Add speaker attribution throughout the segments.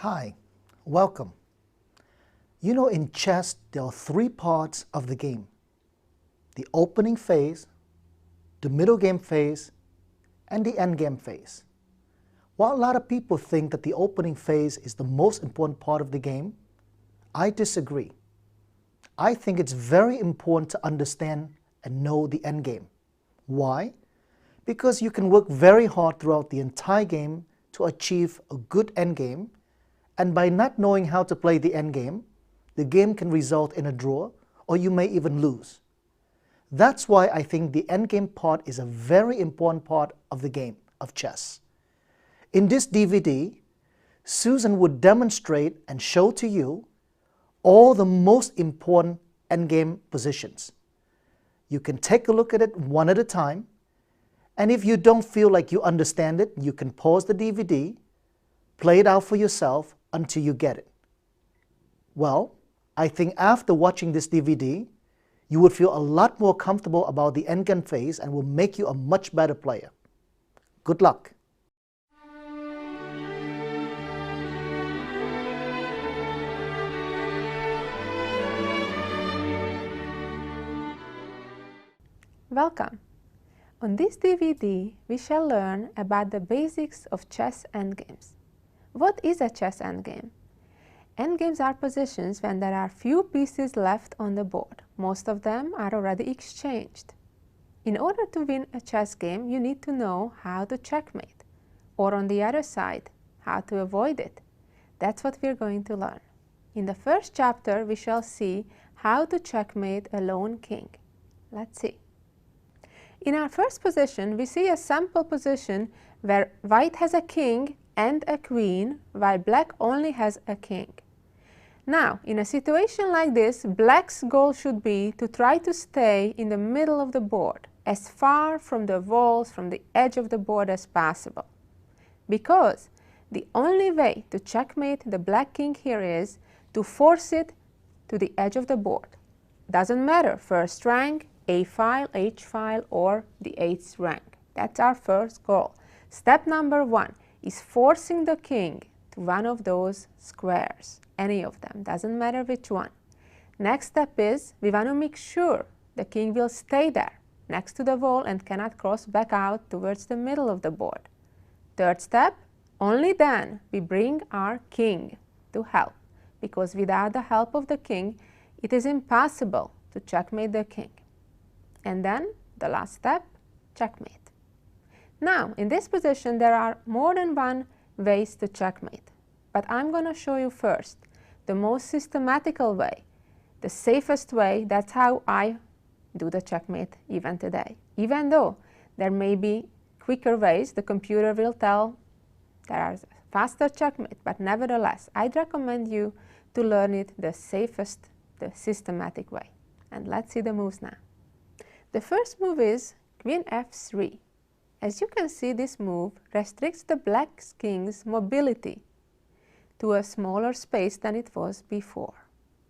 Speaker 1: Hi, welcome. You know, in chess, there are three parts of the game: the opening phase, the middle game phase, and the endgame phase. While a lot of people think that the opening phase is the most important part of the game, I disagree. I think it's very important to understand and know the endgame. Why? Because you can work very hard throughout the entire game to achieve a good endgame, and by not knowing how to play the endgame, the game can result in a draw, or you may even lose. That's why I think the endgame part is a very important part of the game of chess. In this DVD, Susan would demonstrate and show to you all the most important endgame positions. You can take a look at it one at a time, and if you don't feel like you understand it, you can pause the DVD, play it out for yourself until you get it. Well, I think after watching this DVD, you would feel a lot more comfortable about the endgame phase and will make you a much better player. Good luck!
Speaker 2: Welcome! On this DVD, we shall learn about the basics of chess endgames. What is a chess endgame? Endgames are positions when there are few pieces left on the board. Most of them are already exchanged. In order to win a chess game, you need to know how to checkmate, or on the other side, how to avoid it. That's what we're going to learn. In the first chapter, we shall see how to checkmate a lone king. Let's see. In our first position, we see a sample position where white has a king and a queen, while black only has a king. Now, in a situation like this, black's goal should be to try to stay in the middle of the board, as far from the walls, from the edge of the board as possible. Because the only way to checkmate the black king here is to force it to the edge of the board. Doesn't matter, first rank, A file, H file, or the 8th rank. That's our first goal. Step number 1 is forcing the king to one of those squares, any of them, doesn't matter which one. Next step is we want to make sure the king will stay there, next to the wall, and cannot cross back out towards the middle of the board. Third step, only then we bring our king to help, because without the help of the king, it is impossible to checkmate the king. And then the last step, checkmate. Now, in this position, there are more than one ways to checkmate. But I'm going to show you first the most systematical way, the safest way. That's how I do the checkmate even today. Even though there may be quicker ways, the computer will tell there are faster checkmate, but nevertheless, I'd recommend you to learn it the safest, the systematic way. And let's see the moves now. The first move is Queen f3. As you can see, this move restricts the black king's mobility to a smaller space than it was before.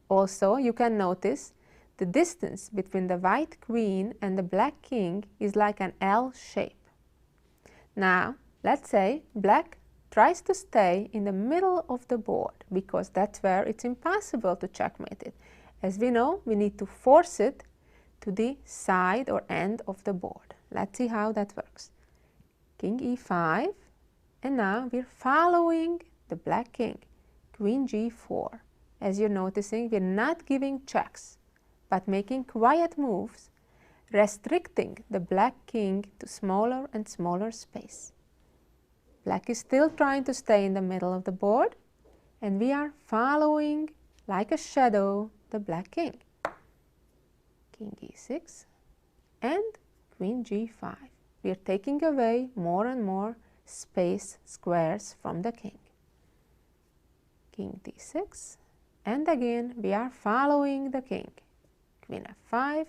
Speaker 2: Also, you can notice the distance between the white queen and the black king is like an L shape. Now, let's say black tries to stay in the middle of the board, because that's where it's impossible to checkmate it. As we know, we need to force it to the side or end of the board. Let's see how that works. King e5, and now we're following the black king. Queen g4. As you're noticing, we're not giving checks, but making quiet moves, restricting the black king to smaller and smaller space. Black is still trying to stay in the middle of the board, and we are following, like a shadow, the black king. King e6 and Queen g5. We are taking away more and more space, squares from the king. King d6, and again we are following the king. Queen f5,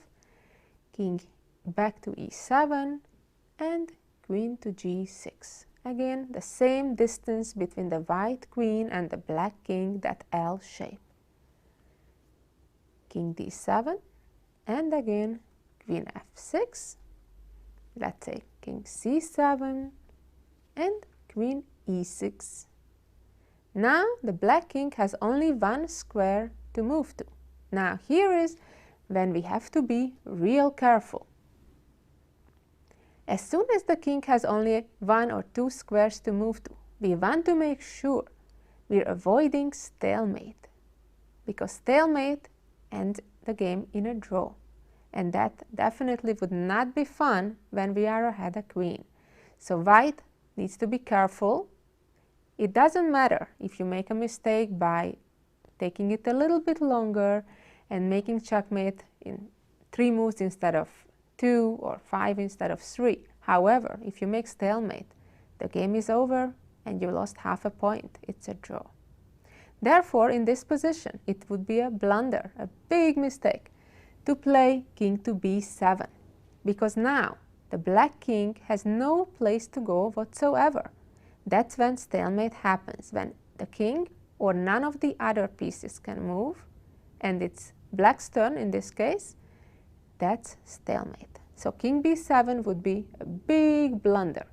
Speaker 2: king back to e7, and queen to g6. Again, the same distance between the white queen and the black king, that L shape. King d7, and again Queen f6, let's say King c7, and Queen e6. Now the black king has only one square to move to. Now here is when we have to be real careful. As soon as the king has only 1 or 2 squares to move to, we want to make sure we're avoiding stalemate, because stalemate ends the game in a draw, and that definitely would not be fun when we are ahead a queen. So white needs to be careful. It doesn't matter if you make a mistake by taking it a little bit longer and making checkmate in 3 moves instead of 2 or 5 instead of 3. However, if you make stalemate, the game is over and you lost half a point. It's a draw. Therefore, in this position, it would be a blunder, a big mistake, to play king to b7, because now the black king has no place to go whatsoever. That's when stalemate happens, when the king or none of the other pieces can move, and it's black's turn in this case. That's stalemate. So king b7 would be a big blunder.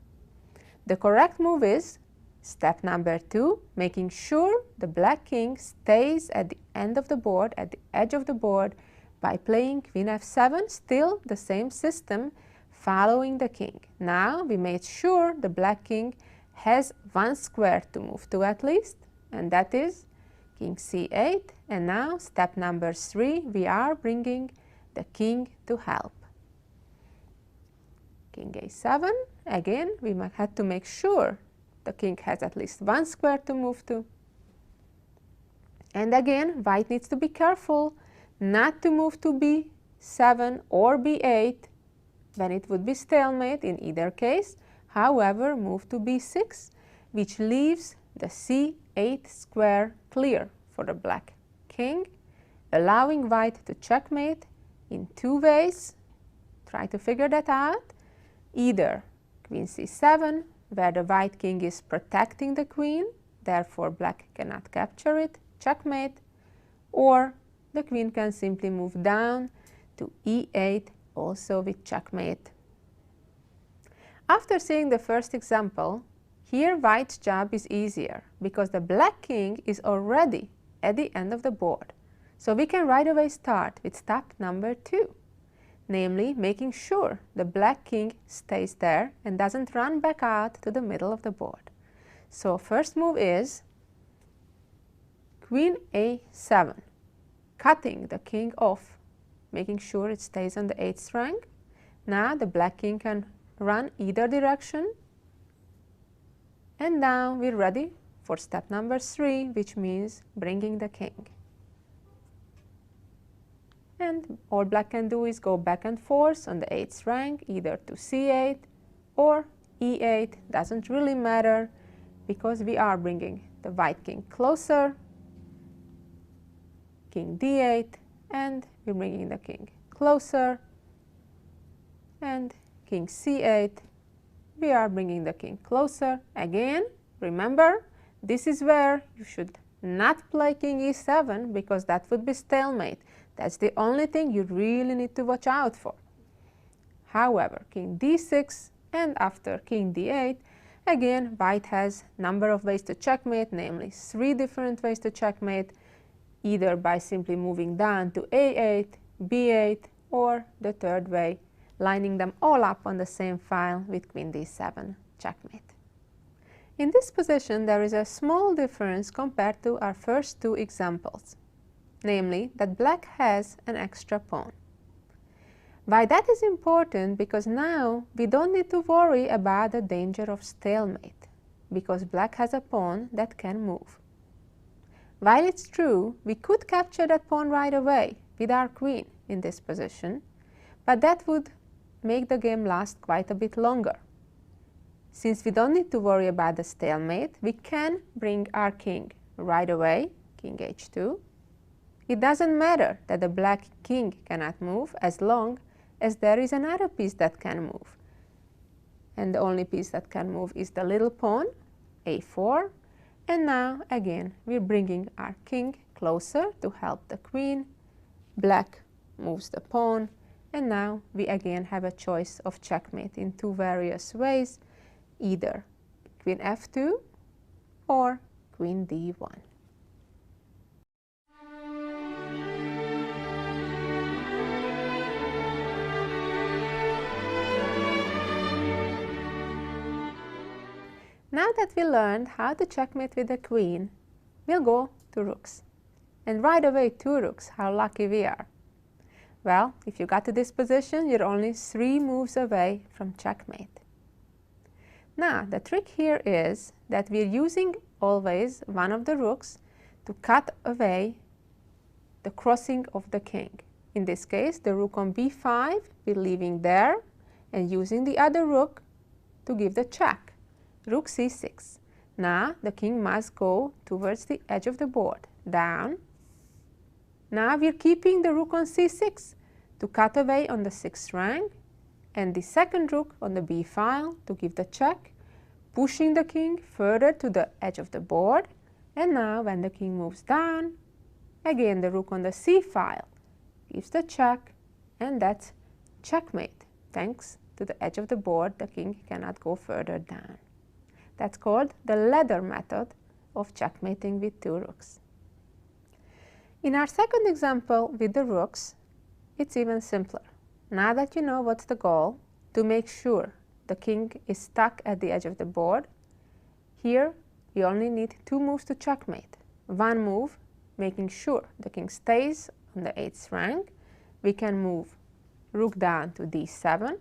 Speaker 2: The correct move is step number 2, making sure the black king stays at the end of the board, at the edge of the board, by playing queen f7, still the same system, following the king. Now we made sure the black king has 1 square to move to at least, and that is king c8. And now step number 3, we are bringing the king to help. King a7, again we had to make sure the king has at least 1 square to move to. And again, white needs to be careful not to move to b7 or b8 when it would be stalemate in either case. However, move to b6, which leaves the c8 square clear for the black king, allowing white to checkmate in 2 ways. Try to figure that out. Either queen c7, where the white king is protecting the queen, therefore black cannot capture it, checkmate, or the queen can simply move down to e8, also with checkmate. After seeing the first example, here white's job is easier because the black king is already at the end of the board. So we can right away start with step number 2, namely making sure the black king stays there and doesn't run back out to the middle of the board. So first move is queen a7, cutting the king off, making sure it stays on the 8th rank. Now the black king can run either direction, and now we're ready for step number 3, which means bringing the king. And all black can do is go back and forth on the 8th rank, either to c8 or e8, doesn't really matter, because we are bringing the white king closer, king d8, and we're bringing the king closer, and king c8, we are bringing the king closer. Again, remember, this is where you should not play king e7, because that would be stalemate. That's the only thing you really need to watch out for. However, king d6, and after king d8, again, white has a number of ways to checkmate, namely 3 different ways to checkmate, either by simply moving down to a8, b8, or the third way, lining them all up on the same file with queen d7, checkmate. In this position, there is a small difference compared to our first 2 examples, namely that black has an extra pawn. Why that is important? Because now we don't need to worry about the danger of stalemate, because black has a pawn that can move. While it's true, we could capture that pawn right away with our queen in this position, but that would make the game last quite a bit longer. Since we don't need to worry about the stalemate, we can bring our king right away, king h2. It doesn't matter that the black king cannot move as long as there is another piece that can move. And the only piece that can move is the little pawn, a4. And now, again, we're bringing our king closer to help the queen. Black moves the pawn. And now we again have a choice of checkmate in 2 various ways, either queen f2 or queen d1. Now that we learned how to checkmate with the queen, we'll go to rooks. And right away, 2 rooks, how lucky we are. Well, if you got to this position, you're only 3 moves away from checkmate. Now, the trick here is that we're using always one of the rooks to cut away the crossing of the king. In this case, the rook on b5, we're leaving there and using the other rook to give the check. Rook c6. Now the king must go towards the edge of the board, down. Now we're keeping the rook on c6 to cut away on the 6th rank, and the second rook on the b file to give the check, pushing the king further to the edge of the board. And now when the king moves down, again the rook on the c file gives the check, and that's checkmate. Thanks to the edge of the board, the king cannot go further down. That's called the ladder method of checkmating with 2 rooks. In our second example with the rooks, it's even simpler. Now that you know what's the goal, to make sure the king is stuck at the edge of the board, here we only need 2 moves to checkmate. 1 move, making sure the king stays on the 8th rank. We can move rook down to d7,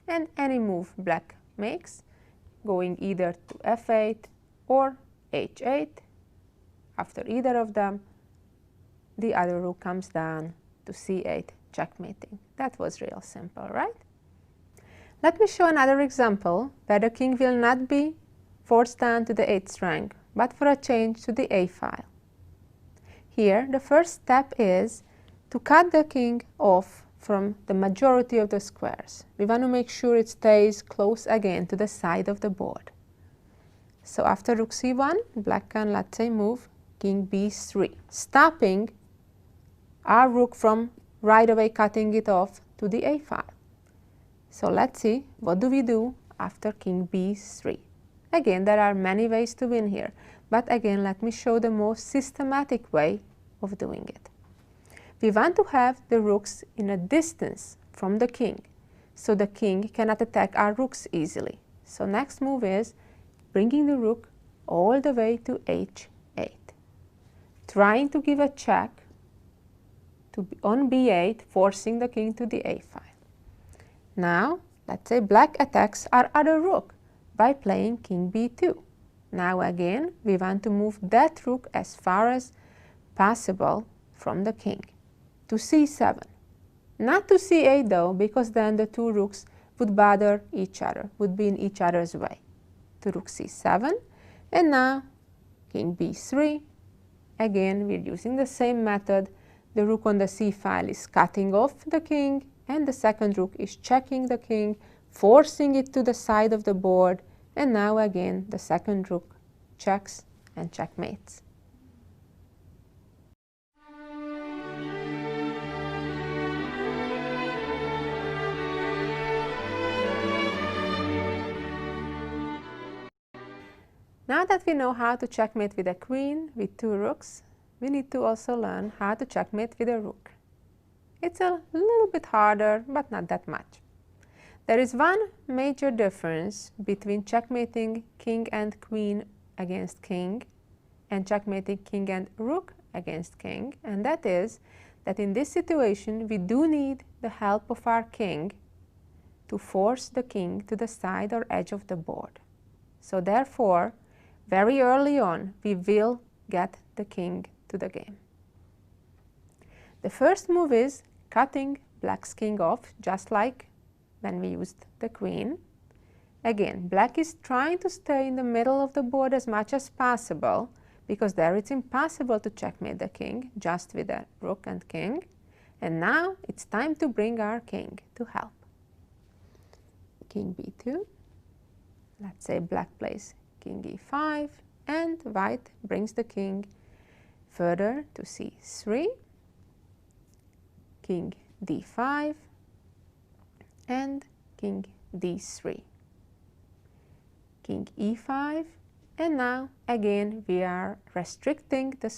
Speaker 2: and any move black makes, going either to f8 or h8. After either of them, the other rook comes down to c8, checkmating. That was real simple, right? Let me show another example where the king will not be forced down to the 8th rank, but for a change to the a file. Here, the first step is to cut the king off from the majority of the squares. We want to make sure it stays close again to the side of the board. So after rook c1, black can, let's say, move king b3, stopping our rook from right away cutting it off to the a file. So let's see, what do we do after king b3? Again, there are many ways to win here, but again, let me show the most systematic way of doing it. We want to have the rooks in a distance from the king, so the king cannot attack our rooks easily. So next move is bringing the rook all the way to h8, trying to give a check on b8, forcing the king to the a file. Now, let's say black attacks our other rook by playing king b2. Now again, we want to move that rook as far as possible from the king, to c7. Not to c8 though, because then the 2 rooks would bother each other, would be in each other's way. To rook c7, and now king b3. Again, we're using the same method. The rook on the c file is cutting off the king, and the second rook is checking the king, forcing it to the side of the board, and now again the second rook checks and checkmates. Now that we know how to checkmate with a queen with 2 rooks, we need to also learn how to checkmate with a rook. It's a little bit harder, but not that much. There is one major difference between checkmating king and queen against king and checkmating king and rook against king, and that is that in this situation we do need the help of our king to force the king to the side or edge of the board. So therefore, very early on, we will get the king to the game. The first move is cutting black's king off, just like when we used the queen. Again, black is trying to stay in the middle of the board as much as possible, because there it's impossible to checkmate the king just with a rook and king. And now it's time to bring our king to help. King b2. Let's say black plays king e5, and white brings the king further to c3, king d5, and king d3, king e5, And now, again, we are restricting the